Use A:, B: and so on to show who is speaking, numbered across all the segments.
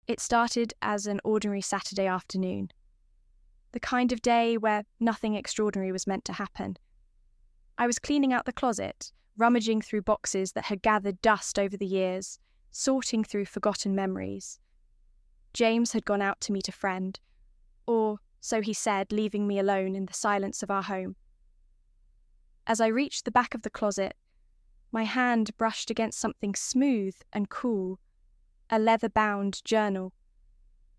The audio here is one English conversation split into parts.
A: It started as an ordinary Saturday afternoon. The kind of day where nothing extraordinary was meant to happen. I was cleaning out the closet, rummaging through boxes that had gathered dust over the years, sorting through forgotten memories. James had gone out to meet a friend, or so he said, leaving me alone in the silence of our home. As I reached the back of the closet, my hand brushed against something smooth and cool, a leather-bound journal.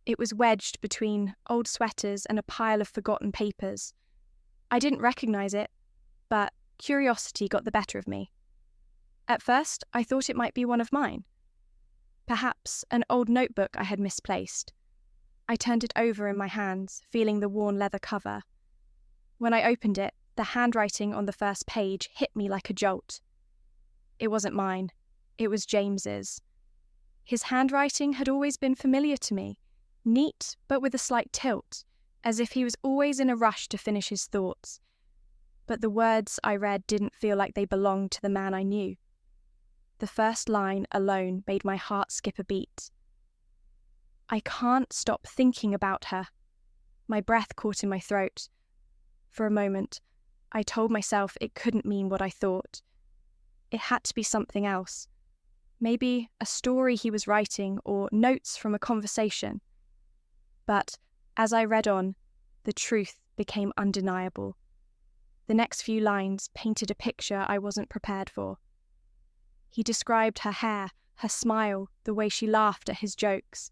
A: It was wedged between old sweaters and a pile of forgotten papers. I didn't recognize it, but curiosity got the better of me. At first, I thought it might be one of mine. Perhaps an old notebook I had misplaced. I turned it over in my hands, feeling the worn leather cover. When I opened it, the handwriting on the first page hit me like a jolt. It wasn't mine. It was James's. His handwriting had always been familiar to me, neat but with a slight tilt, as if he was always in a rush to finish his thoughts. But the words I read didn't feel like they belonged to the man I knew. The first line alone made my heart skip a beat. I can't stop thinking about her. My breath caught in my throat. For a moment, I told myself it couldn't mean what I thought. It had to be something else. Maybe a story he was writing or notes from a conversation. But as I read on, the truth became undeniable. The next few lines painted a picture I wasn't prepared for. He described her hair, her smile, the way she laughed at his jokes.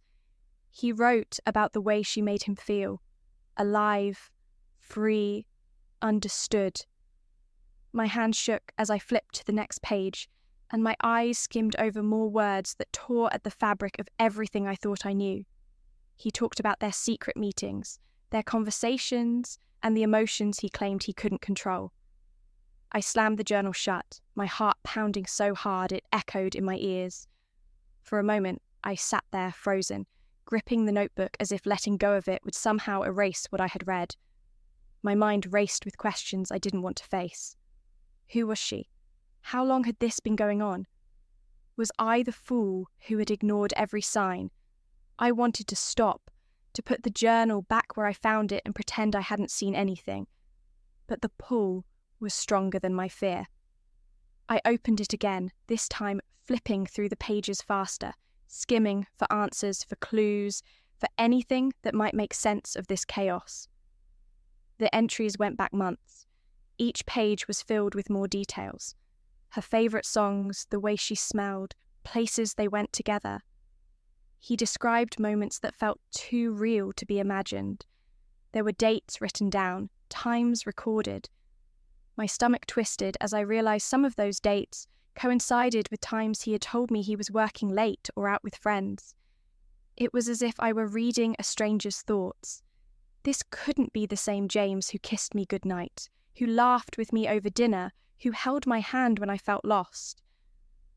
A: He wrote about the way she made him feel, alive, free, understood. My hand shook as I flipped to the next page, and my eyes skimmed over more words that tore at the fabric of everything I thought I knew. He talked about their secret meetings, their conversations, and the emotions he claimed he couldn't control. I slammed the journal shut, my heart pounding so hard it echoed in my ears. For a moment, I sat there frozen, gripping the notebook as if letting go of it would somehow erase what I had read. My mind raced with questions I didn't want to face. Who was she? How long had this been going on? Was I the fool who had ignored every sign? I wanted to stop, to put the journal back where I found it and pretend I hadn't seen anything. But the pull was stronger than my fear. I opened it again, this time flipping through the pages faster, skimming for answers, for clues, for anything that might make sense of this chaos. The entries went back months. Each page was filled with more details. Her favourite songs, the way she smelled, places they went together. He described moments that felt too real to be imagined. There were dates written down, times recorded. My stomach twisted as I realised some of those dates coincided with times he had told me he was working late or out with friends. It was as if I were reading a stranger's thoughts. This couldn't be the same James who kissed me goodnight, who laughed with me over dinner, who held my hand when I felt lost.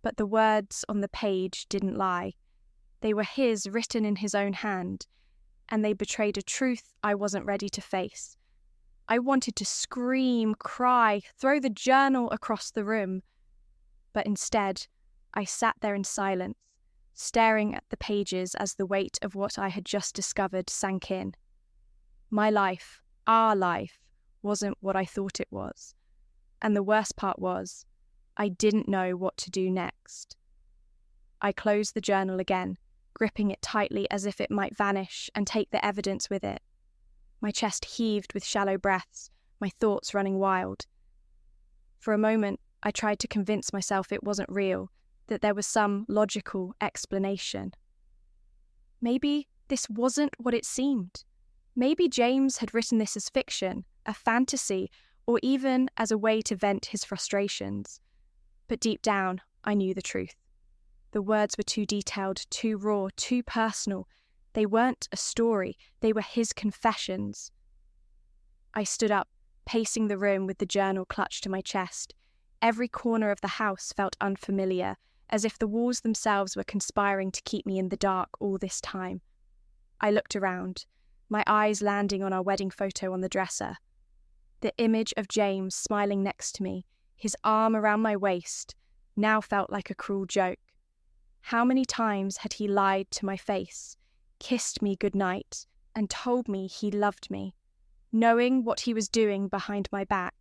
A: But the words on the page didn't lie. They were his, written in his own hand, and they betrayed a truth I wasn't ready to face. I wanted to scream, cry, throw the journal across the room. But instead, I sat there in silence, staring at the pages as the weight of what I had just discovered sank in. My life, our life, wasn't what I thought it was. And the worst part was, I didn't know what to do next. I closed the journal again, gripping it tightly as if it might vanish and take the evidence with it. My chest heaved with shallow breaths, my thoughts running wild. For a moment, I tried to convince myself it wasn't real, that there was some logical explanation. Maybe this wasn't what it seemed. Maybe James had written this as fiction, a fantasy, or even as a way to vent his frustrations. But deep down, I knew the truth. The words were too detailed, too raw, too personal. They weren't a story, they were his confessions. I stood up, pacing the room with the journal clutched to my chest. Every corner of the house felt unfamiliar, as if the walls themselves were conspiring to keep me in the dark all this time. I looked around, my eyes landing on our wedding photo on the dresser. The image of James smiling next to me, his arm around my waist, now felt like a cruel joke. How many times had he lied to my face, kissed me goodnight, and told me he loved me, knowing what he was doing behind my back.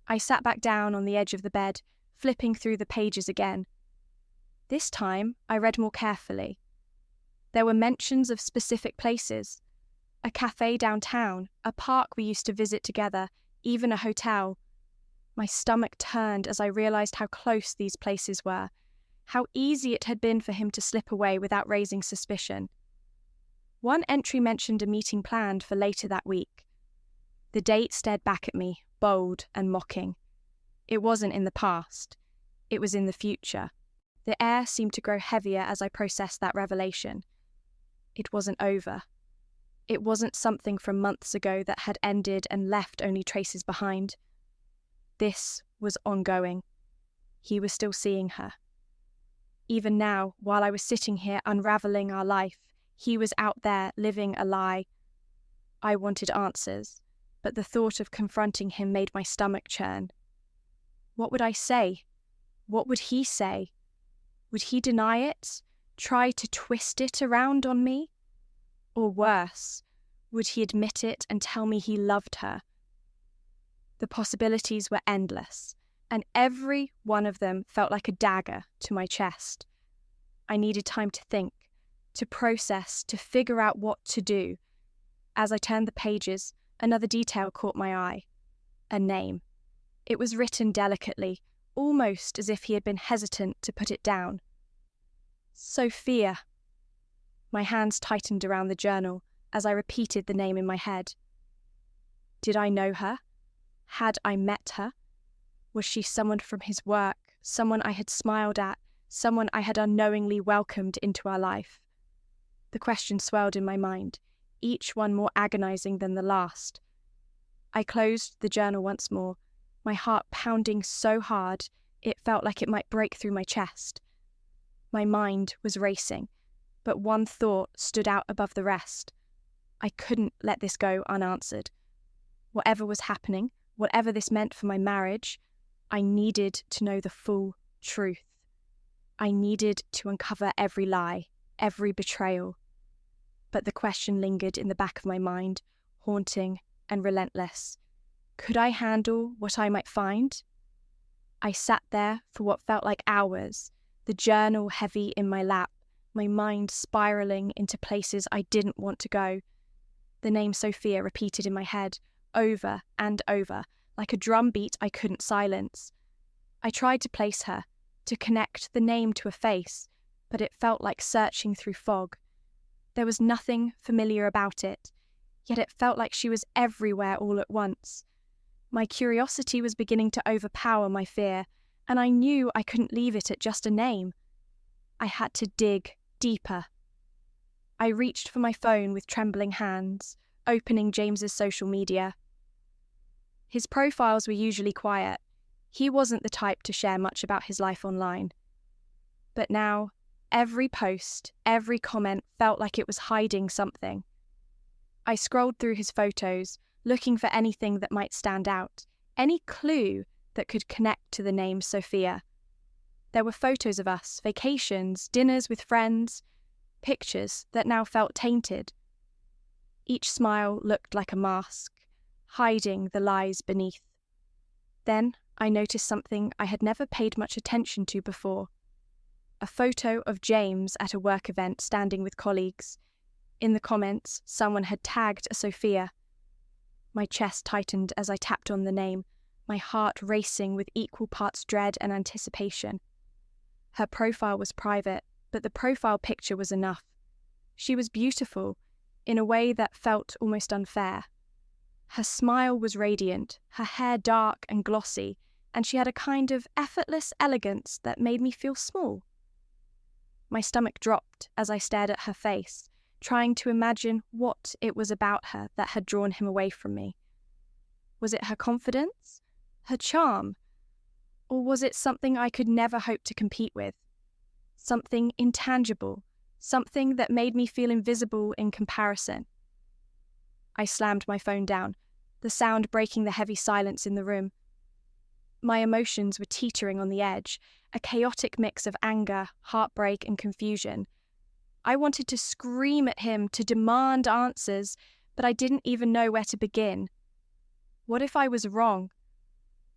A: I sat back down on the edge of the bed, flipping through the pages again. This time, I read more carefully. There were mentions of specific places: a cafe downtown, a park we used to visit together, even a hotel. My stomach turned as I realized how close these places were, how easy it had been for him to slip away without raising suspicion. One entry mentioned a meeting planned for later that week. The date stared back at me, bold and mocking. It wasn't in the past. It was in the future. The air seemed to grow heavier as I processed that revelation. It wasn't over. It wasn't something from months ago that had ended and left only traces behind. This was ongoing. He was still seeing her. Even now, while I was sitting here unraveling our life, he was out there living a lie. I wanted answers, but the thought of confronting him made my stomach churn. What would I say? What would he say? Would he deny it? Try to twist it around on me? Or worse, would he admit it and tell me he loved her? The possibilities were endless, and every one of them felt like a dagger to my chest. I needed time to think, to process, to figure out what to do. As I turned the pages, another detail caught my eye: a name. It was written delicately, almost as if he had been hesitant to put it down. Sophia. My hands tightened around the journal as I repeated the name in my head. Did I know her? Had I met her? Was she someone from his work, someone I had smiled at, someone I had unknowingly welcomed into our life? The questions swelled in my mind, each one more agonizing than the last. I closed the journal once more, my heart pounding so hard it felt like it might break through my chest. My mind was racing, but one thought stood out above the rest. I couldn't let this go unanswered. Whatever was happening, whatever this meant for my marriage, I needed to know the full truth. I needed to uncover every lie, every betrayal. But the question lingered in the back of my mind, haunting and relentless. Could I handle what I might find? I sat there for what felt like hours, the journal heavy in my lap, my mind spiraling into places I didn't want to go. The name Sophia repeated in my head, over and over, like a drumbeat I couldn't silence. I tried to place her, to connect the name to a face, but it felt like searching through fog. There was nothing familiar about it, yet it felt like she was everywhere all at once. My curiosity was beginning to overpower my fear, and I knew I couldn't leave it at just a name. I had to dig deeper. I reached for my phone with trembling hands, opening James's social media. His profiles were usually quiet. He wasn't the type to share much about his life online. But now, every post, every comment felt like it was hiding something. I scrolled through his photos, looking for anything that might stand out, any clue that could connect to the name Sophia. There were photos of us, vacations, dinners with friends, pictures that now felt tainted. Each smile looked like a mask, hiding the lies beneath. Then I noticed something I had never paid much attention to before. A photo of James at a work event standing with colleagues. In the comments, someone had tagged a Sophia. My chest tightened as I tapped on the name, my heart racing with equal parts dread and anticipation. Her profile was private, but the profile picture was enough. She was beautiful, in a way that felt almost unfair. Her smile was radiant, her hair dark and glossy, and she had a kind of effortless elegance that made me feel small. My stomach dropped as I stared at her face, trying to imagine what it was about her that had drawn him away from me. Was it her confidence? Her charm? Or was it something I could never hope to compete with? Something intangible, something that made me feel invisible in comparison. I slammed my phone down, the sound breaking the heavy silence in the room. My emotions were teetering on the edge, a chaotic mix of anger, heartbreak, and confusion. I wanted to scream at him, to demand answers, but I didn't even know where to begin. What if I was wrong?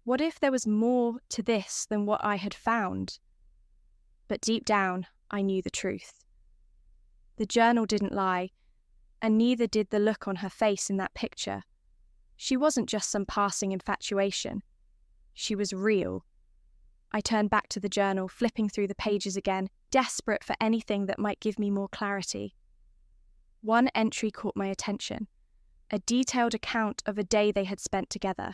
A: What if there was more to this than what I had found? But deep down, I knew the truth. The journal didn't lie, and neither did the look on her face in that picture. She wasn't just some passing infatuation. She was real. I turned back to the journal, flipping through the pages again, desperate for anything that might give me more clarity. One entry caught my attention, a detailed account of a day they had spent together.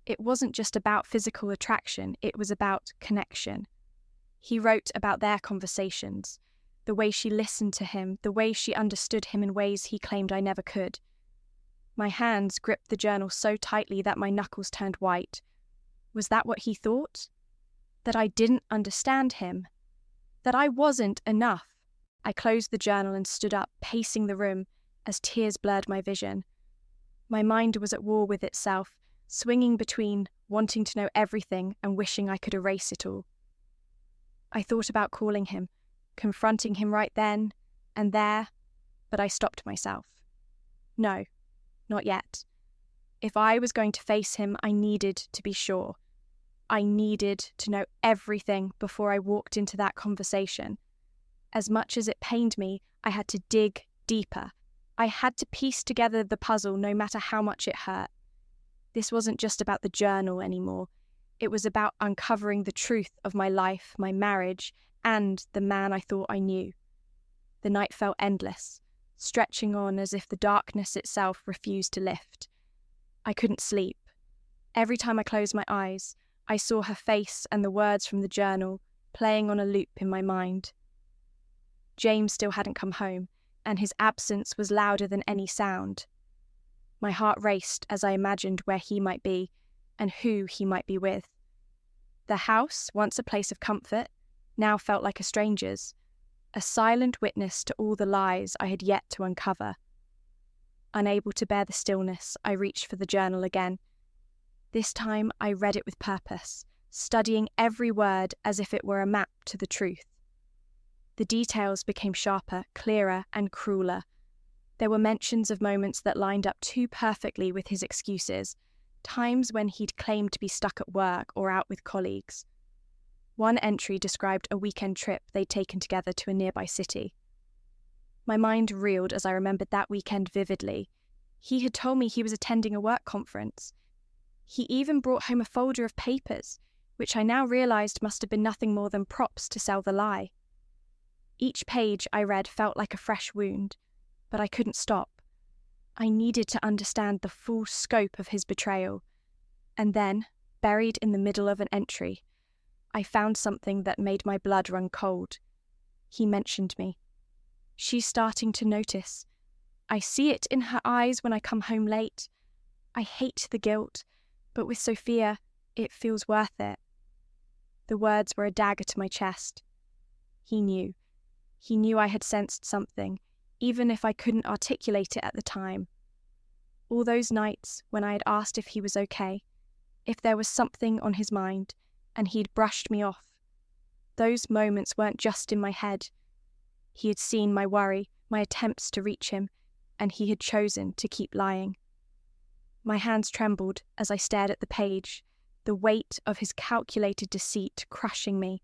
A: It wasn't just about physical attraction, it was about connection. He wrote about their conversations, the way she listened to him, the way she understood him in ways he claimed I never could. My hands gripped the journal so tightly that my knuckles turned white. Was that what he thought? That I didn't understand him? That I wasn't enough? I closed the journal and stood up, pacing the room as tears blurred my vision. My mind was at war with itself, swinging between wanting to know everything and wishing I could erase it all. I thought about calling him, confronting him right then and there, but I stopped myself. No, not yet. If I was going to face him, I needed to be sure. I needed to know everything before I walked into that conversation. As much as it pained me, I had to dig deeper. I had to piece together the puzzle no matter how much it hurt. This wasn't just about the journal anymore. It was about uncovering the truth of my life, my marriage, and the man I thought I knew. The night felt endless, stretching on as if the darkness itself refused to lift. I couldn't sleep. Every time I closed my eyes, I saw her face and the words from the journal playing on a loop in my mind. James still hadn't come home, and his absence was louder than any sound. My heart raced as I imagined where he might be and who he might be with. The house, once a place of comfort, now felt like a stranger's, a silent witness to all the lies I had yet to uncover. Unable to bear the stillness, I reached for the journal again. This time I read it with purpose, studying every word as if it were a map to the truth. The details became sharper, clearer, and crueler. There were mentions of moments that lined up too perfectly with his excuses, times when he'd claimed to be stuck at work or out with colleagues. One entry described a weekend trip they'd taken together to a nearby city. My mind reeled as I remembered that weekend vividly. He had told me he was attending a work conference. He even brought home a folder of papers, which I now realised must have been nothing more than props to sell the lie. Each page I read felt like a fresh wound, but I couldn't stop. I needed to understand the full scope of his betrayal. And then, buried in the middle of an entry, I found something that made my blood run cold. He mentioned me. She's starting to notice. I see it in her eyes when I come home late. I hate the guilt, but with Sophia, it feels worth it. The words were a dagger to my chest. He knew. He knew I had sensed something, even if I couldn't articulate it at the time. All those nights when I had asked if he was okay, if there was something on his mind, and he'd brushed me off. Those moments weren't just in my head. He had seen my worry, my attempts to reach him, and he had chosen to keep lying. My hands trembled as I stared at the page, the weight of his calculated deceit crushing me.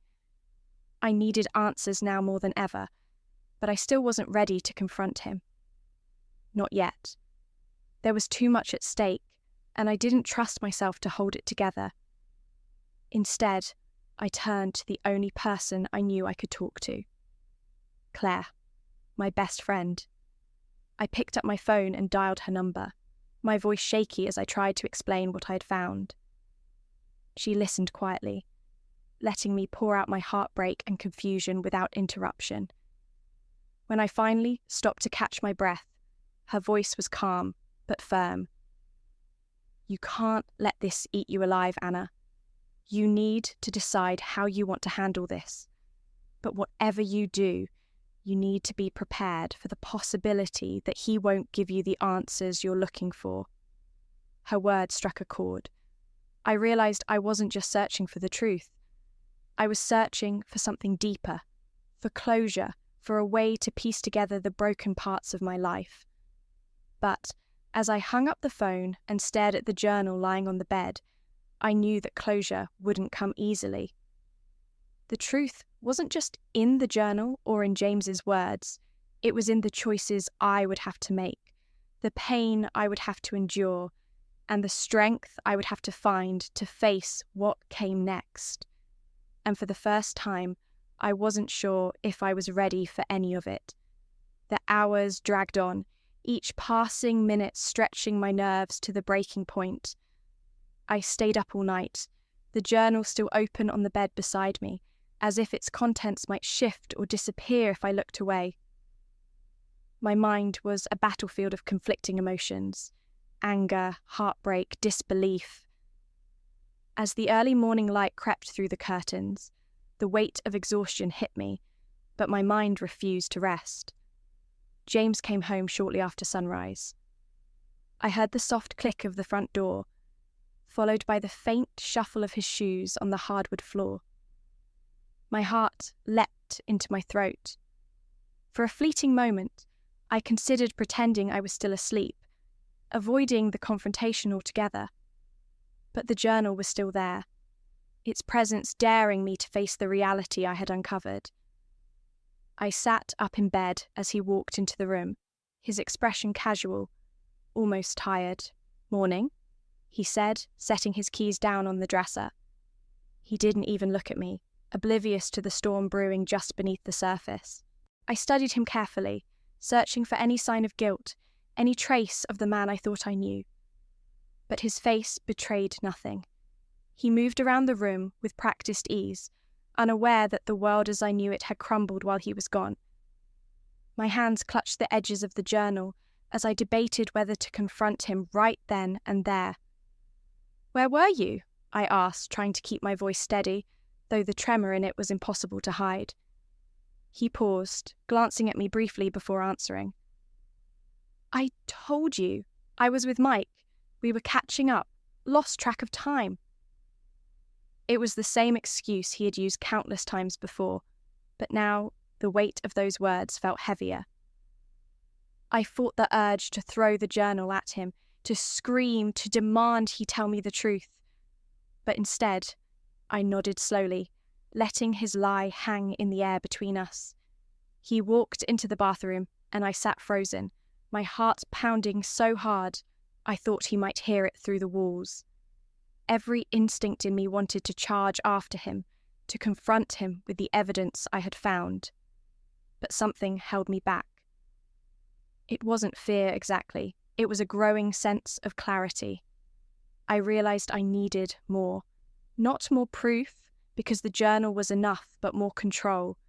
A: I needed answers now more than ever, but I still wasn't ready to confront him. Not yet. There was too much at stake, and I didn't trust myself to hold it together. Instead, I turned to the only person I knew I could talk to. Claire, my best friend. I picked up my phone and dialed her number, my voice shaky as I tried to explain what I had found. She listened quietly, letting me pour out my heartbreak and confusion without interruption. When I finally stopped to catch my breath, her voice was calm but firm. You can't let this eat you alive, Anna. You need to decide how you want to handle this. But whatever you do, you need to be prepared for the possibility that he won't give you the answers you're looking for. Her words struck a chord. I realised I wasn't just searching for the truth. I was searching for something deeper, for closure, for a way to piece together the broken parts of my life. But as I hung up the phone and stared at the journal lying on the bed, I knew that closure wouldn't come easily. The truth wasn't just in the journal or in James's words, it was in the choices I would have to make, the pain I would have to endure, and the strength I would have to find to face what came next. And for the first time, I wasn't sure if I was ready for any of it. The hours dragged on, each passing minute stretching my nerves to the breaking point. I stayed up all night, the journal still open on the bed beside me, as if its contents might shift or disappear if I looked away. My mind was a battlefield of conflicting emotions: anger, heartbreak, disbelief. As the early morning light crept through the curtains, the weight of exhaustion hit me, but my mind refused to rest. James came home shortly after sunrise. I heard the soft click of the front door, followed by the faint shuffle of his shoes on the hardwood floor. My heart leapt into my throat. For a fleeting moment, I considered pretending I was still asleep, avoiding the confrontation altogether. But the journal was still there, its presence daring me to face the reality I had uncovered. I sat up in bed as he walked into the room, his expression casual, almost tired. "Morning," he said, setting his keys down on the dresser. He didn't even look at me, oblivious to the storm brewing just beneath the surface. I studied him carefully, searching for any sign of guilt, any trace of the man I thought I knew. But his face betrayed nothing. He moved around the room with practiced ease, unaware that the world as I knew it had crumbled while he was gone. My hands clutched the edges of the journal as I debated whether to confront him right then and there. "Where were you?" I asked, trying to keep my voice steady, though the tremor in it was impossible to hide. He paused, glancing at me briefly before answering. "I told you. I was with Mike. We were catching up. Lost track of time." It was the same excuse he had used countless times before, but now the weight of those words felt heavier. I fought the urge to throw the journal at him, to scream, to demand he tell me the truth. But instead, I nodded slowly, letting his lie hang in the air between us. He walked into the bathroom, and I sat frozen, my heart pounding so hard I thought he might hear it through the walls. Every instinct in me wanted to charge after him, to confront him with the evidence I had found. But something held me back. It wasn't fear exactly, it was a growing sense of clarity. I realized I needed more. Not more proof, because the journal was enough, but more control.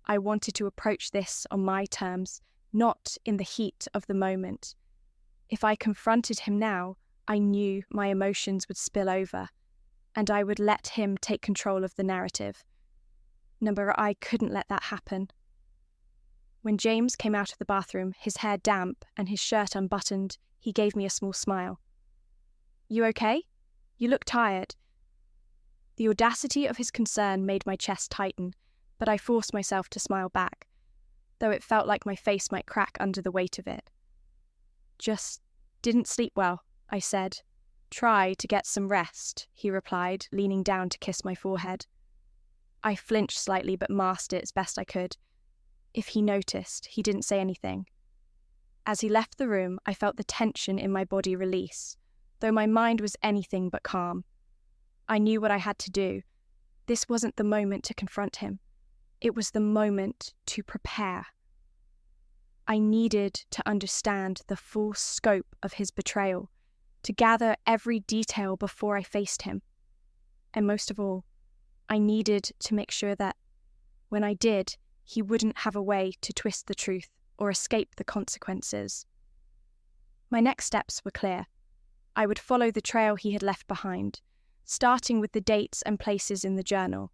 A: I wanted to approach this on my terms, not in the heat of the moment. If I confronted him now, I knew my emotions would spill over, and I would let him take control of the narrative. No, I couldn't let that happen. When James came out of the bathroom, his hair damp and his shirt unbuttoned, he gave me a small smile. "You okay? You look tired." The audacity of his concern made my chest tighten, but I forced myself to smile back, though it felt like my face might crack under the weight of it. "Just didn't sleep well," I said. "Try to get some rest," he replied, leaning down to kiss my forehead. I flinched slightly but masked it as best I could. If he noticed, he didn't say anything. As he left the room, I felt the tension in my body release, though my mind was anything but calm. I knew what I had to do. This wasn't the moment to confront him. It was the moment to prepare. I needed to understand the full scope of his betrayal, to gather every detail before I faced him. And most of all, I needed to make sure that, when I did, he wouldn't have a way to twist the truth or escape the consequences. My next steps were clear. I would follow the trail he had left behind, starting with the dates and places in the journal.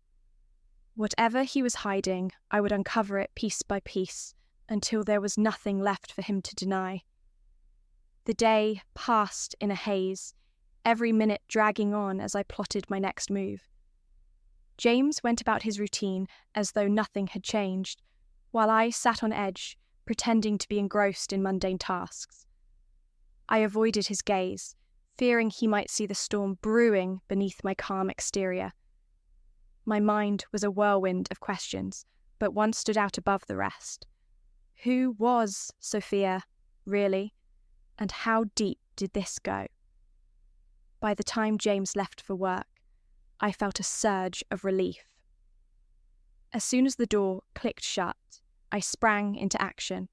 A: Whatever he was hiding, I would uncover it piece by piece, until there was nothing left for him to deny. The day passed in a haze, every minute dragging on as I plotted my next move. James went about his routine as though nothing had changed, while I sat on edge, pretending to be engrossed in mundane tasks. I avoided his gaze, fearing he might see the storm brewing beneath my calm exterior. My mind was a whirlwind of questions, but one stood out above the rest. Who was Sophia, really? And how deep did this go? By the time James left for work, I felt a surge of relief. As soon as the door clicked shut, I sprang into action.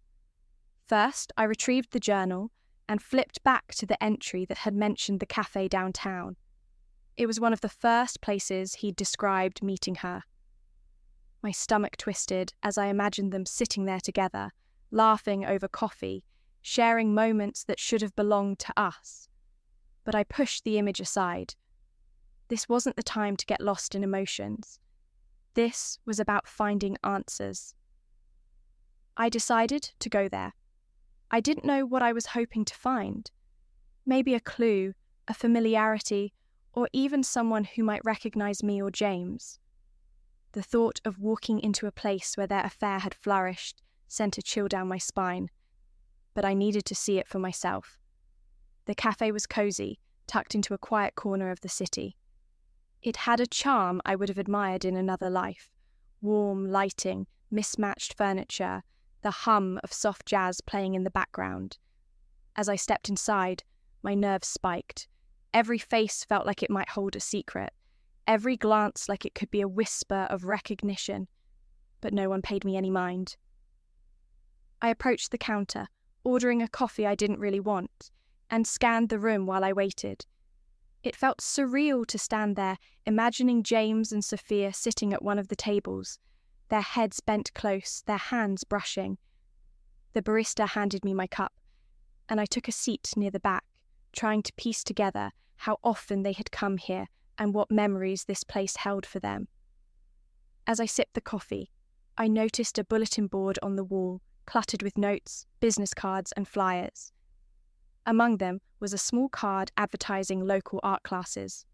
A: First, I retrieved the journal and flipped back to the entry that had mentioned the cafe downtown. It was one of the first places he'd described meeting her. My stomach twisted as I imagined them sitting there together, laughing over coffee, sharing moments that should have belonged to us. But I pushed the image aside. This wasn't the time to get lost in emotions. This was about finding answers. I decided to go there. I didn't know what I was hoping to find. Maybe a clue, a familiarity, or even someone who might recognize me or James. The thought of walking into a place where their affair had flourished sent a chill down my spine, but I needed to see it for myself. The cafe was cozy, tucked into a quiet corner of the city. It had a charm I would have admired in another life. Warm lighting, mismatched furniture, the hum of soft jazz playing in the background. As I stepped inside, my nerves spiked. Every face felt like it might hold a secret, every glance like it could be a whisper of recognition, but no one paid me any mind. I approached the counter, ordering a coffee I didn't really want, and scanned the room while I waited. It felt surreal to stand there, imagining James and Sophia sitting at one of the tables, their heads bent close, their hands brushing. The barista handed me my cup, and I took a seat near the back, trying to piece together how often they had come here and what memories this place held for them. As I sipped the coffee, I noticed a bulletin board on the wall, cluttered with notes, business cards, and flyers. Among them was a small card advertising local art classes.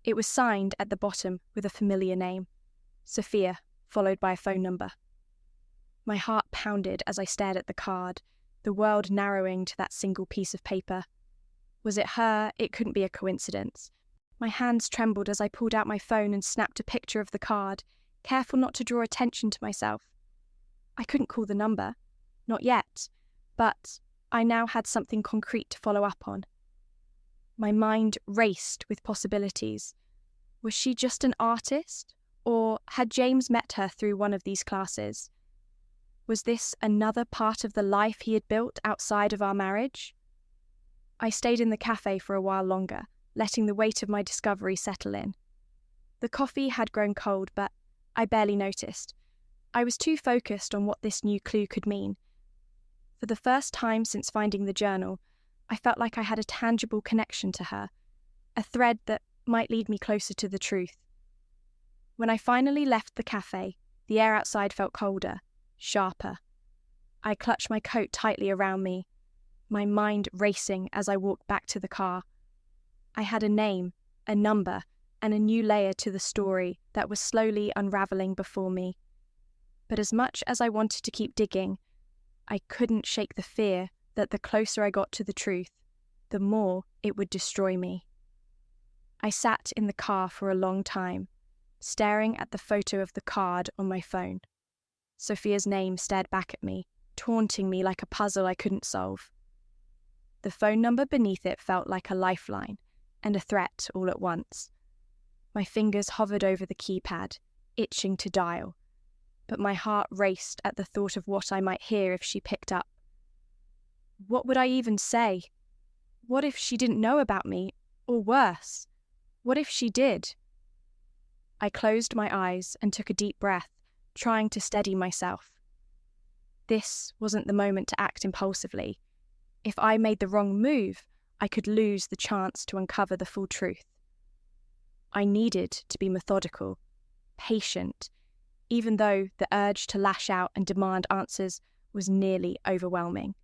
A: It was signed at the bottom with a familiar name, Sophia, followed by a phone number. My heart pounded as I stared at the card, the world narrowing to that single piece of paper. Was it her? It couldn't be a coincidence. My hands trembled as I pulled out my phone and snapped a picture of the card, careful not to draw attention to myself. I couldn't call the number, not yet, but I now had something concrete to follow up on. My mind raced with possibilities. Was she just an artist? Or had James met her through one of these classes? Was this another part of the life he had built outside of our marriage? I stayed in the cafe for a while longer, letting the weight of my discovery settle in. The coffee had grown cold, but I barely noticed. I was too focused on what this new clue could mean. For the first time since finding the journal, I felt like I had a tangible connection to her, a thread that might lead me closer to the truth. When I finally left the cafe, the air outside felt colder, sharper. I clutched my coat tightly around me, my mind racing as I walked back to the car. I had a name, a number, and a new layer to the story that was slowly unraveling before me. But as much as I wanted to keep digging, I couldn't shake the fear that the closer I got to the truth, the more it would destroy me. I sat in the car for a long time, staring at the photo of the card on my phone. Sophia's name stared back at me, taunting me like a puzzle I couldn't solve. The phone number beneath it felt like a lifeline and a threat all at once. My fingers hovered over the keypad, itching to dial, but my heart raced at the thought of what I might hear if she picked up. What would I even say? What if she didn't know about me, or worse, what if she did? I closed my eyes and took a deep breath, trying to steady myself. This wasn't the moment to act impulsively. If I made the wrong move, I could lose the chance to uncover the full truth. I needed to be methodical, patient, even though the urge to lash out and demand answers was nearly overwhelming.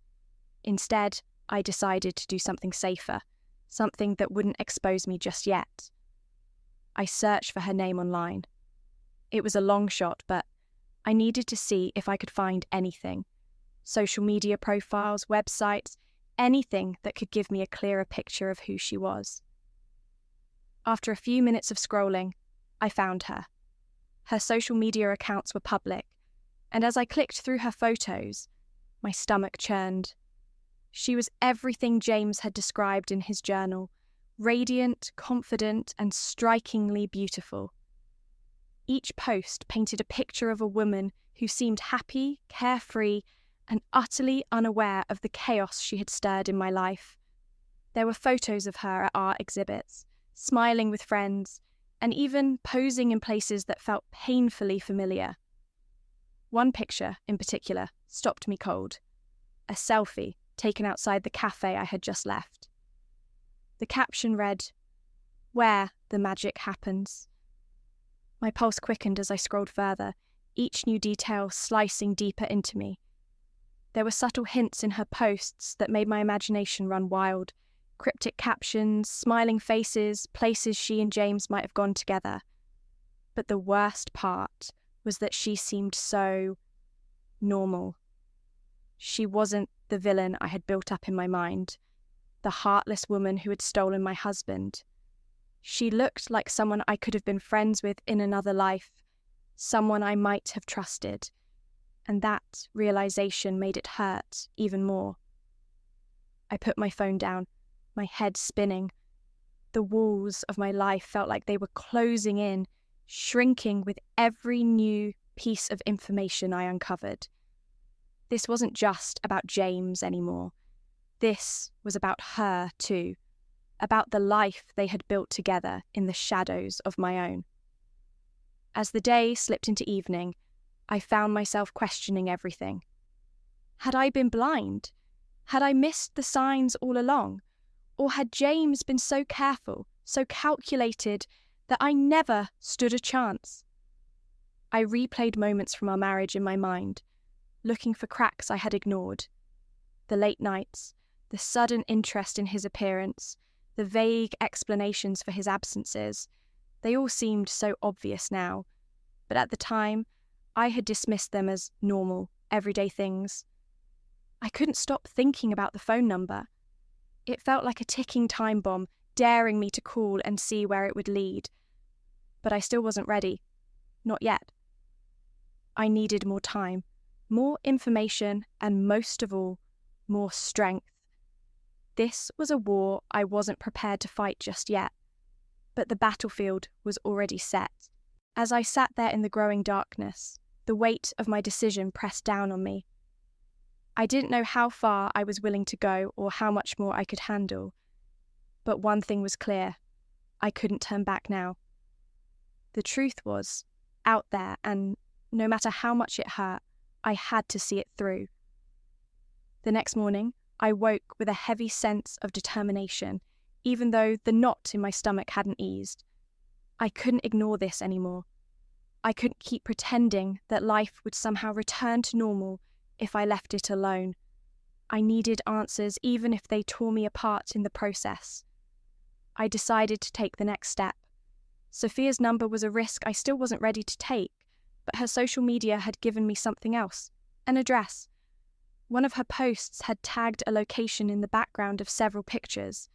A: Instead, I decided to do something safer, something that wouldn't expose me just yet. I searched for her name online. It was a long shot, but I needed to see if I could find anything. Social media profiles, websites, anything that could give me a clearer picture of who she was. After a few minutes of scrolling, I found her. Her social media accounts were public, and as I clicked through her photos, my stomach churned. She was everything James had described in his journal, radiant, confident, and strikingly beautiful. Each post painted a picture of a woman who seemed happy, carefree, and utterly unaware of the chaos she had stirred in my life. There were photos of her at art exhibits, smiling with friends, and even posing in places that felt painfully familiar. One picture, in particular, stopped me cold. A selfie taken outside the cafe I had just left. The caption read, "Where the magic happens." My pulse quickened as I scrolled further, each new detail slicing deeper into me. There were subtle hints in her posts that made my imagination run wild. Cryptic captions, smiling faces, places she and James might have gone together. But the worst part was that she seemed so normal. She wasn't the villain I had built up in my mind, the heartless woman who had stolen my husband. She looked like someone I could have been friends with in another life, someone I might have trusted, and that realization made it hurt even more. I put my phone down, my head spinning. The walls of my life felt like they were closing in, shrinking with every new piece of information I uncovered. This wasn't just about James anymore. This was about her too, about the life they had built together in the shadows of my own. As the day slipped into evening, I found myself questioning everything. Had I been blind? Had I missed the signs all along? Or had James been so careful, so calculated, that I never stood a chance? I replayed moments from our marriage in my mind, looking for cracks I had ignored. The late nights, the sudden interest in his appearance, the vague explanations for his absences, they all seemed so obvious now, but at the time, I had dismissed them as normal, everyday things. I couldn't stop thinking about the phone number. It felt like a ticking time bomb, daring me to call and see where it would lead. But I still wasn't ready. Not yet. I needed more time, more information, and most of all, more strength. This was a war I wasn't prepared to fight just yet, but the battlefield was already set. As I sat there in the growing darkness, the weight of my decision pressed down on me. I didn't know how far I was willing to go or how much more I could handle. But one thing was clear. I couldn't turn back now. The truth was out there, and no matter how much it hurt, I had to see it through. The next morning, I woke with a heavy sense of determination, even though the knot in my stomach hadn't eased. I couldn't ignore this anymore. I couldn't keep pretending that life would somehow return to normal if I left it alone. I needed answers even if they tore me apart in the process. I decided to take the next step. Sophia's number was a risk I still wasn't ready to take, but her social media had given me something else, an address. One of her posts had tagged a location in the background of several pictures,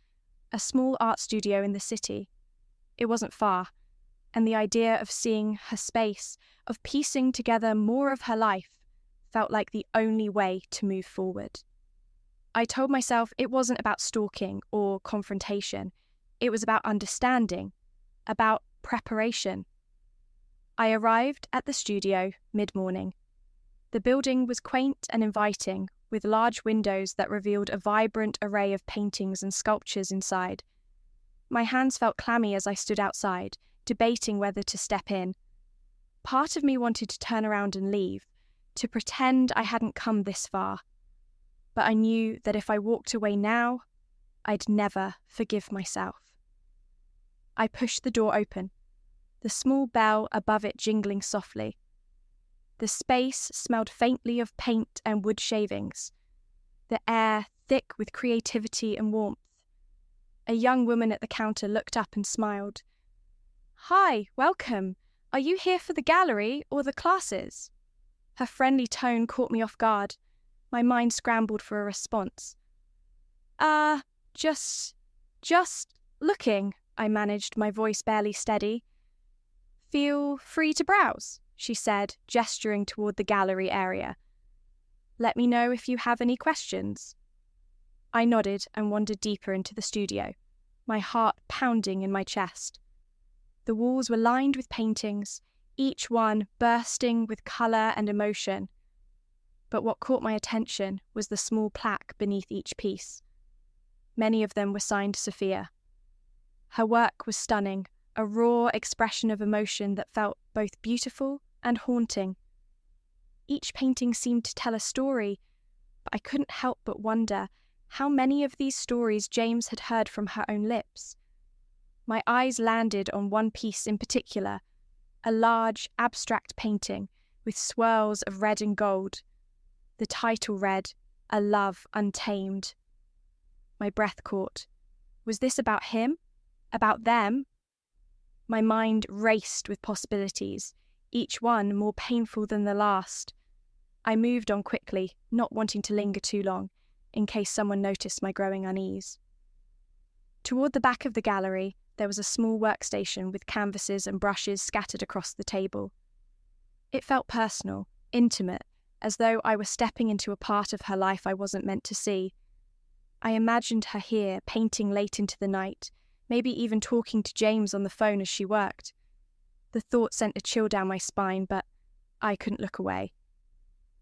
A: a small art studio in the city. It wasn't far, and the idea of seeing her space, of piecing together more of her life, felt like the only way to move forward. I told myself it wasn't about stalking or confrontation. It was about understanding, about preparation. I arrived at the studio mid-morning. The building was quaint and inviting, with large windows that revealed a vibrant array of paintings and sculptures inside. My hands felt clammy as I stood outside, debating whether to step in. Part of me wanted to turn around and leave, to pretend I hadn't come this far. But I knew that if I walked away now, I'd never forgive myself. I pushed the door open, the small bell above it jingling softly. The space smelled faintly of paint and wood shavings, the air thick with creativity and warmth. A young woman at the counter looked up and smiled. "Hi, welcome. Are you here for the gallery or the classes?" Her friendly tone caught me off guard. My mind scrambled for a response. Just looking, I managed, my voice barely steady. Feel free to browse, she said, gesturing toward the gallery area. Let me know if you have any questions. I nodded and wandered deeper into the studio, my heart pounding in my chest. The walls were lined with paintings, each one bursting with colour and emotion. But what caught my attention was the small plaque beneath each piece. Many of them were signed Sophia. Her work was stunning, a raw expression of emotion that felt both beautiful and haunting. Each painting seemed to tell a story, but I couldn't help but wonder how many of these stories James had heard from her own lips. My eyes landed on one piece in particular, a large, abstract painting with swirls of red and gold. The title read, "A Love Untamed." My breath caught. Was this about him? About them? My mind raced with possibilities, each one more painful than the last. I moved on quickly, not wanting to linger too long, in case someone noticed my growing unease. Toward the back of the gallery, there was a small workstation with canvases and brushes scattered across the table. It felt personal, intimate, as though I were stepping into a part of her life I wasn't meant to see. I imagined her here, painting late into the night, maybe even talking to James on the phone as she worked. The thought sent a chill down my spine, but I couldn't look away.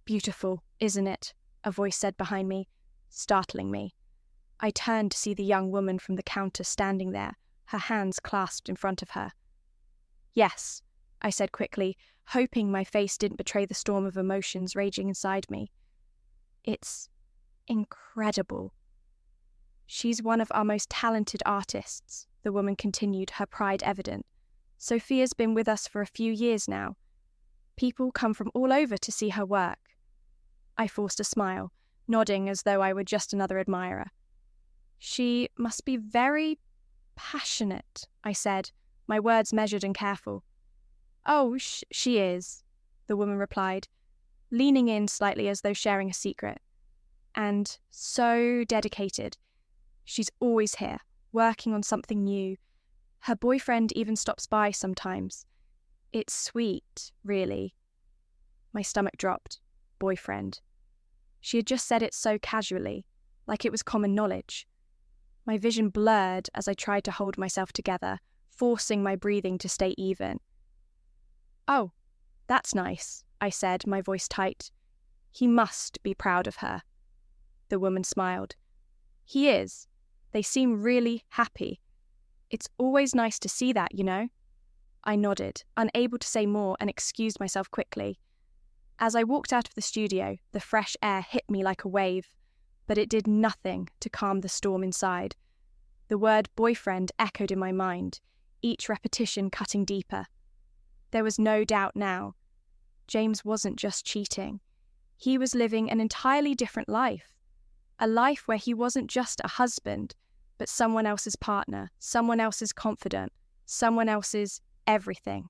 A: "Beautiful, isn't it?" a voice said behind me, startling me. I turned to see the young woman from the counter standing there, her hands clasped in front of her. "Yes," I said quickly, hoping my face didn't betray the storm of emotions raging inside me. "It's incredible." "She's one of our most talented artists," the woman continued, her pride evident. "Sophia's been with us for a few years now. People come from all over to see her work." I forced a smile, nodding as though I were just another admirer. "She must be very passionate," I said, my words measured and careful. "Oh, she is," the woman replied, leaning in slightly as though sharing a secret. "And so dedicated. She's always here, working on something new. Her boyfriend even stops by sometimes. It's sweet, really." My stomach dropped. Boyfriend. She had just said it so casually, like it was common knowledge. My vision blurred as I tried to hold myself together, forcing my breathing to stay even. "Oh, that's nice," I said, my voice tight. "He must be proud of her." The woman smiled. "He is. They seem really happy. It's always nice to see that, you know." I nodded, unable to say more, and excused myself quickly. As I walked out of the studio, the fresh air hit me like a wave, but it did nothing to calm the storm inside. The word boyfriend echoed in my mind, each repetition cutting deeper. There was no doubt now. James wasn't just cheating. He was living an entirely different life. A life where he wasn't just a husband, but someone else's partner, someone else's confidant, someone else's everything.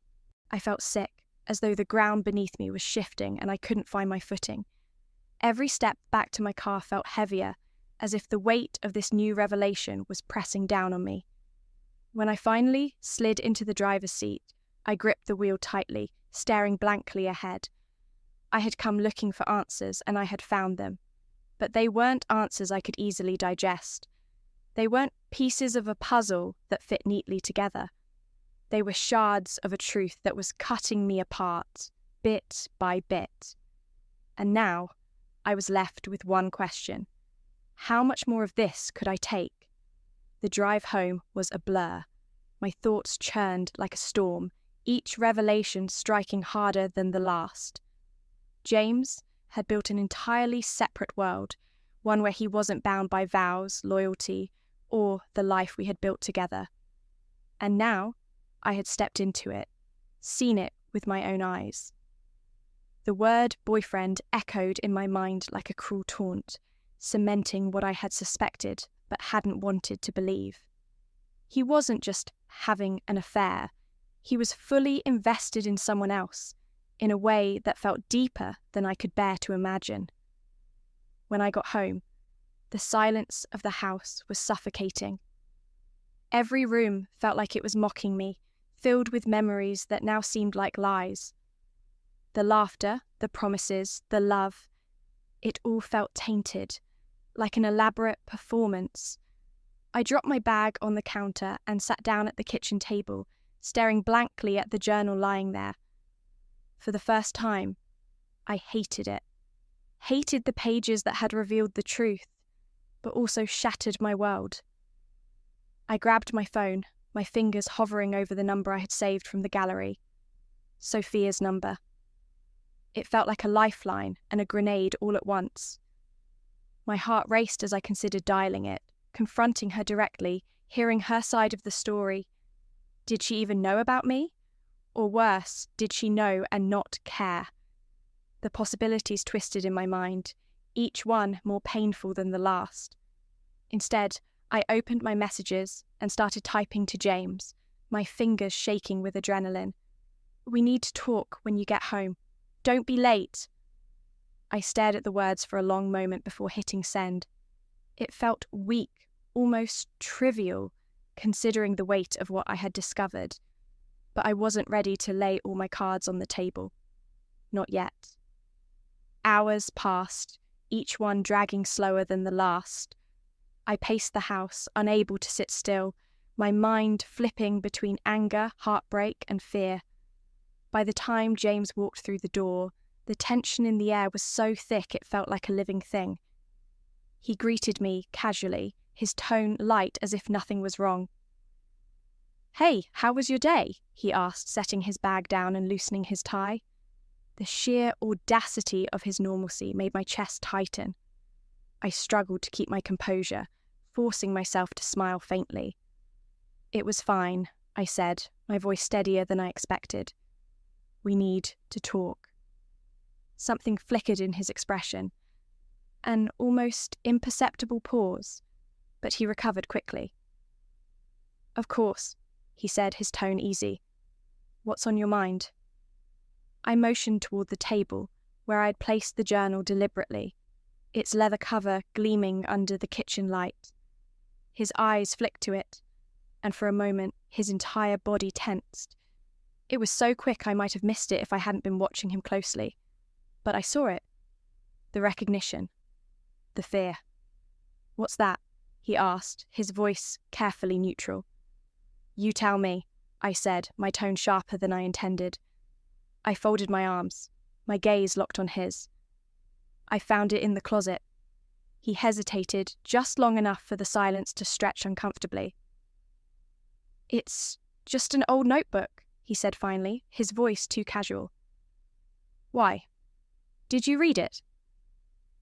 A: I felt sick, as though the ground beneath me was shifting and I couldn't find my footing. Every step back to my car felt heavier, as if the weight of this new revelation was pressing down on me. When I finally slid into the driver's seat, I gripped the wheel tightly, staring blankly ahead. I had come looking for answers, and I had found them. But they weren't answers I could easily digest. They weren't pieces of a puzzle that fit neatly together. They were shards of a truth that was cutting me apart, bit by bit. And now, I was left with one question. How much more of this could I take? The drive home was a blur. My thoughts churned like a storm, each revelation striking harder than the last. James had built an entirely separate world, one where he wasn't bound by vows, loyalty, or the life we had built together. And now, I had stepped into it, seen it with my own eyes. The word boyfriend echoed in my mind like a cruel taunt, cementing what I had suspected but hadn't wanted to believe. He wasn't just having an affair. He was fully invested in someone else, in a way that felt deeper than I could bear to imagine. When I got home, the silence of the house was suffocating. Every room felt like it was mocking me, filled with memories that now seemed like lies. The laughter, the promises, the love, it all felt tainted, like an elaborate performance. I dropped my bag on the counter and sat down at the kitchen table, staring blankly at the journal lying there. For the first time, I hated it. Hated the pages that had revealed the truth, but also shattered my world. I grabbed my phone, my fingers hovering over the number I had saved from the gallery. Sophia's number. It felt like a lifeline and a grenade all at once. My heart raced as I considered dialing it, confronting her directly, hearing her side of the story. Did she even know about me? Or worse, did she know and not care? The possibilities twisted in my mind, each one more painful than the last. Instead, I opened my messages and started typing to James, my fingers shaking with adrenaline. "We need to talk when you get home. Don't be late." I stared at the words for a long moment before hitting send. It felt weak, almost trivial, considering the weight of what I had discovered. But I wasn't ready to lay all my cards on the table. Not yet. Hours passed, each one dragging slower than the last. I paced the house, unable to sit still, my mind flipping between anger, heartbreak, and fear. By the time James walked through the door, the tension in the air was so thick it felt like a living thing. He greeted me casually, his tone light as if nothing was wrong. "Hey, how was your day?" he asked, setting his bag down and loosening his tie. The sheer audacity of his normalcy made my chest tighten. I struggled to keep my composure, forcing myself to smile faintly. "It was fine," I said, my voice steadier than I expected. "We need to talk." Something flickered in his expression. An almost imperceptible pause, but he recovered quickly. "Of course," he said, his tone easy. "What's on your mind?" I motioned toward the table, where I had placed the journal deliberately, its leather cover gleaming under the kitchen light. His eyes flicked to it, and for a moment his entire body tensed. It was so quick I might have missed it if I hadn't been watching him closely. But I saw it. The recognition. The fear. "What's that?" he asked, his voice carefully neutral. "You tell me," I said, my tone sharper than I intended. I folded my arms, my gaze locked on his. "I found it in the closet." He hesitated just long enough for the silence to stretch uncomfortably. "It's just an old notebook," he said finally, his voice too casual. "Why? Did you read it?"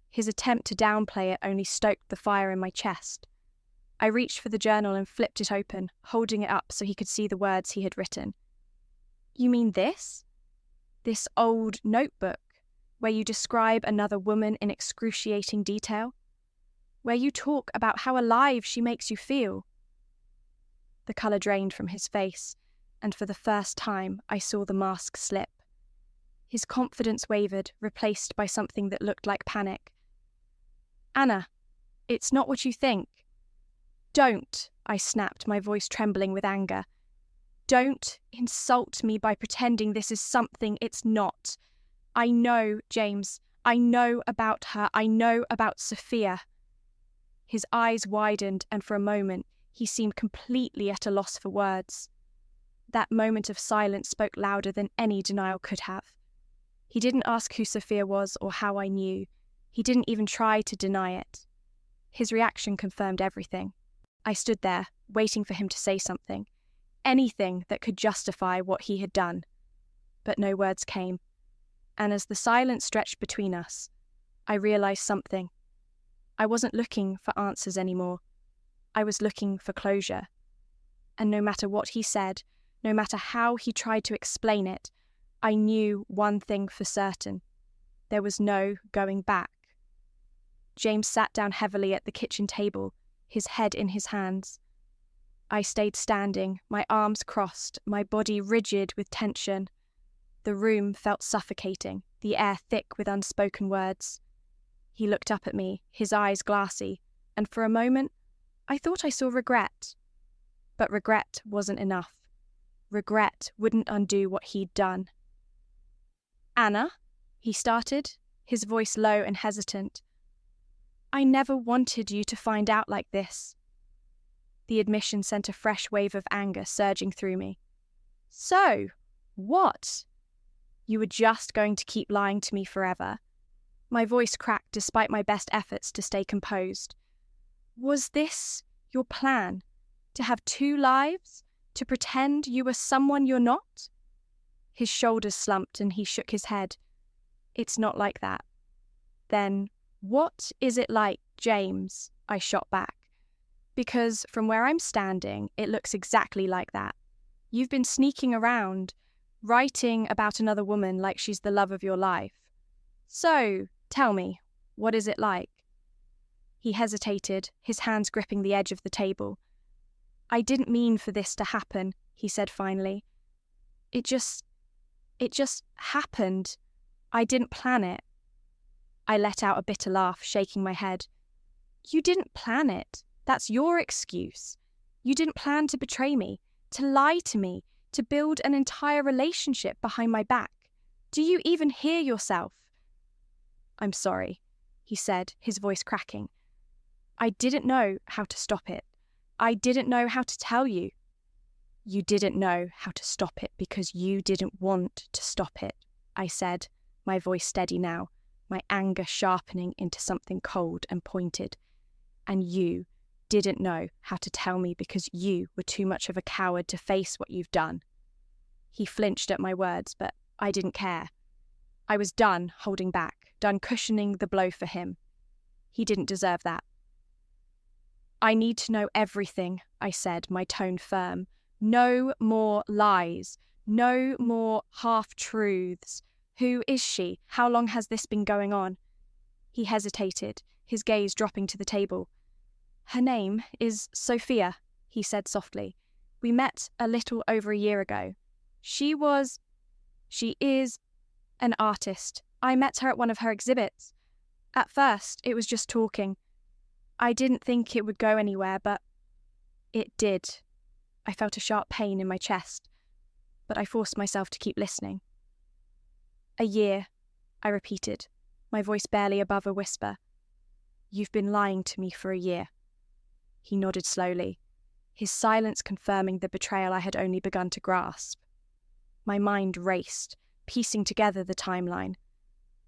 A: His attempt to downplay it only stoked the fire in my chest. I reached for the journal and flipped it open, holding it up so he could see the words he had written. "You mean this? This old notebook, where you describe another woman in excruciating detail? Where you talk about how alive she makes you feel?" The colour drained from his face, and for the first time I saw the mask slip. His confidence wavered, replaced by something that looked like panic. "Anna, it's not what you think." "Don't," I snapped, my voice trembling with anger. "Don't insult me by pretending this is something it's not. I know, James. I know about her. I know about Sophia." His eyes widened, and for a moment he seemed completely at a loss for words. That moment of silence spoke louder than any denial could have. He didn't ask who Sophia was or how I knew. He didn't even try to deny it. His reaction confirmed everything. I stood there, waiting for him to say something. Anything that could justify what he had done. But no words came. And as the silence stretched between us, I realized something. I wasn't looking for answers anymore. I was looking for closure. And no matter what he said, no matter how he tried to explain it, I knew one thing for certain. There was no going back. James sat down heavily at the kitchen table, his head in his hands. I stayed standing, my arms crossed, my body rigid with tension. The room felt suffocating, the air thick with unspoken words. He looked up at me, his eyes glassy, and for a moment, I thought I saw regret. But regret wasn't enough. Regret wouldn't undo what he'd done. "Anna," he started, his voice low and hesitant. "I never wanted you to find out like this." The admission sent a fresh wave of anger surging through me. "So, what? You were just going to keep lying to me forever?" My voice cracked despite my best efforts to stay composed. "Was this your plan? To have two lives? To pretend you were someone you're not?" His shoulders slumped and he shook his head. "It's not like that." "Then, what is it like, James?" I shot back. "Because from where I'm standing, it looks exactly like that. You've been sneaking around, writing about another woman like she's the love of your life. So, tell me, what is it like?" He hesitated, his hands gripping the edge of the table. "I didn't mean for this to happen," he said finally. It just happened. I didn't plan it." I let out a bitter laugh, shaking my head. "You didn't plan it. That's your excuse. You didn't plan to betray me, to lie to me, to build an entire relationship behind my back. Do you even hear yourself?" "I'm sorry," he said, his voice cracking. "I didn't know how to stop it. I didn't know how to tell you." "You didn't know how to stop it because you didn't want to stop it," I said, my voice steady now, my anger sharpening into something cold and pointed. "And you didn't know how to tell me because you were too much of a coward to face what you've done." He flinched at my words, but I didn't care. I was done holding back, done cushioning the blow for him. He didn't deserve that. "I need to know everything," I said, my tone firm. "No more lies. No more half-truths. Who is she? How long has this been going on?" He hesitated, his gaze dropping to the table. "Her name is Sophia," he said softly. "We met a little over a year ago. She is an artist. I met her at one of her exhibits. At first, it was just talking. I didn't think it would go anywhere, but it did." I felt a sharp pain in my chest, but I forced myself to keep listening. "A year," I repeated, my voice barely above a whisper. "You've been lying to me for a year." He nodded slowly, his silence confirming the betrayal I had only begun to grasp. My mind raced, piecing together the timeline.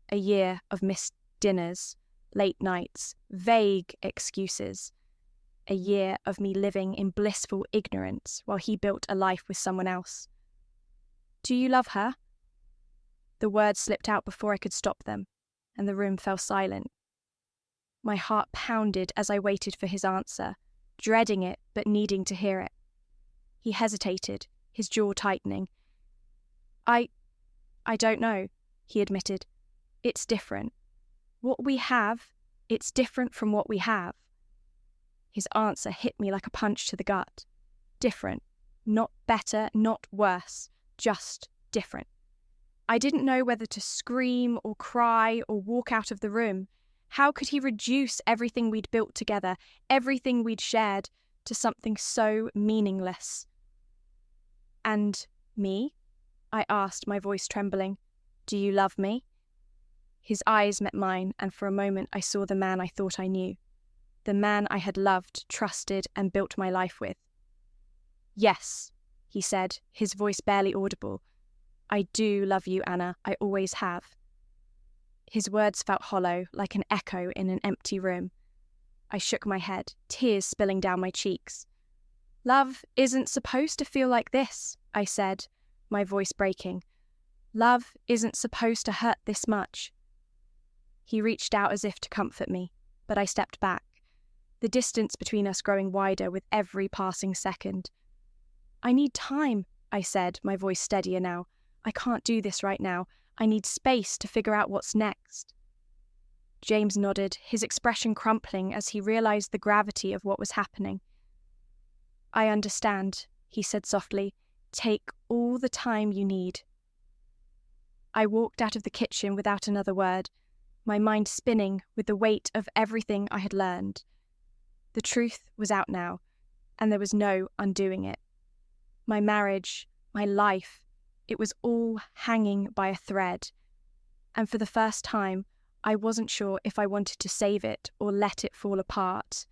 A: A year of missed dinners, late nights, vague excuses. A year of me living in blissful ignorance while he built a life with someone else. "Do you love her?" The words slipped out before I could stop them, and the room fell silent. My heart pounded as I waited for his answer, dreading it but needing to hear it. He hesitated, his jaw tightening. I don't know," he admitted. "It's different. What we have, it's different from what we have." His answer hit me like a punch to the gut. Different. Not better, not worse. Just different. I didn't know whether to scream or cry or walk out of the room. How could he reduce everything we'd built together, everything we'd shared, to something so meaningless? "And me?" I asked, my voice trembling. "Do you love me?" His eyes met mine, and for a moment I saw the man I thought I knew. The man I had loved, trusted, and built my life with. "Yes," he said, his voice barely audible. "I do love you, Anna. I always have." His words felt hollow, like an echo in an empty room. I shook my head, tears spilling down my cheeks. "Love isn't supposed to feel like this," I said, my voice breaking. "Love isn't supposed to hurt this much." He reached out as if to comfort me, but I stepped back, the distance between us growing wider with every passing second. "I need time," I said, my voice steadier now. "I can't do this right now. I need space to figure out what's next." James nodded, his expression crumpling as he realized the gravity of what was happening. "I understand," he said softly. "Take all the time you need." I walked out of the kitchen without another word, my mind spinning with the weight of everything I had learned. The truth was out now, and there was no undoing it. My marriage, my life, it was all hanging by a thread. And for the first time, I wasn't sure if I wanted to save it or let it fall apart.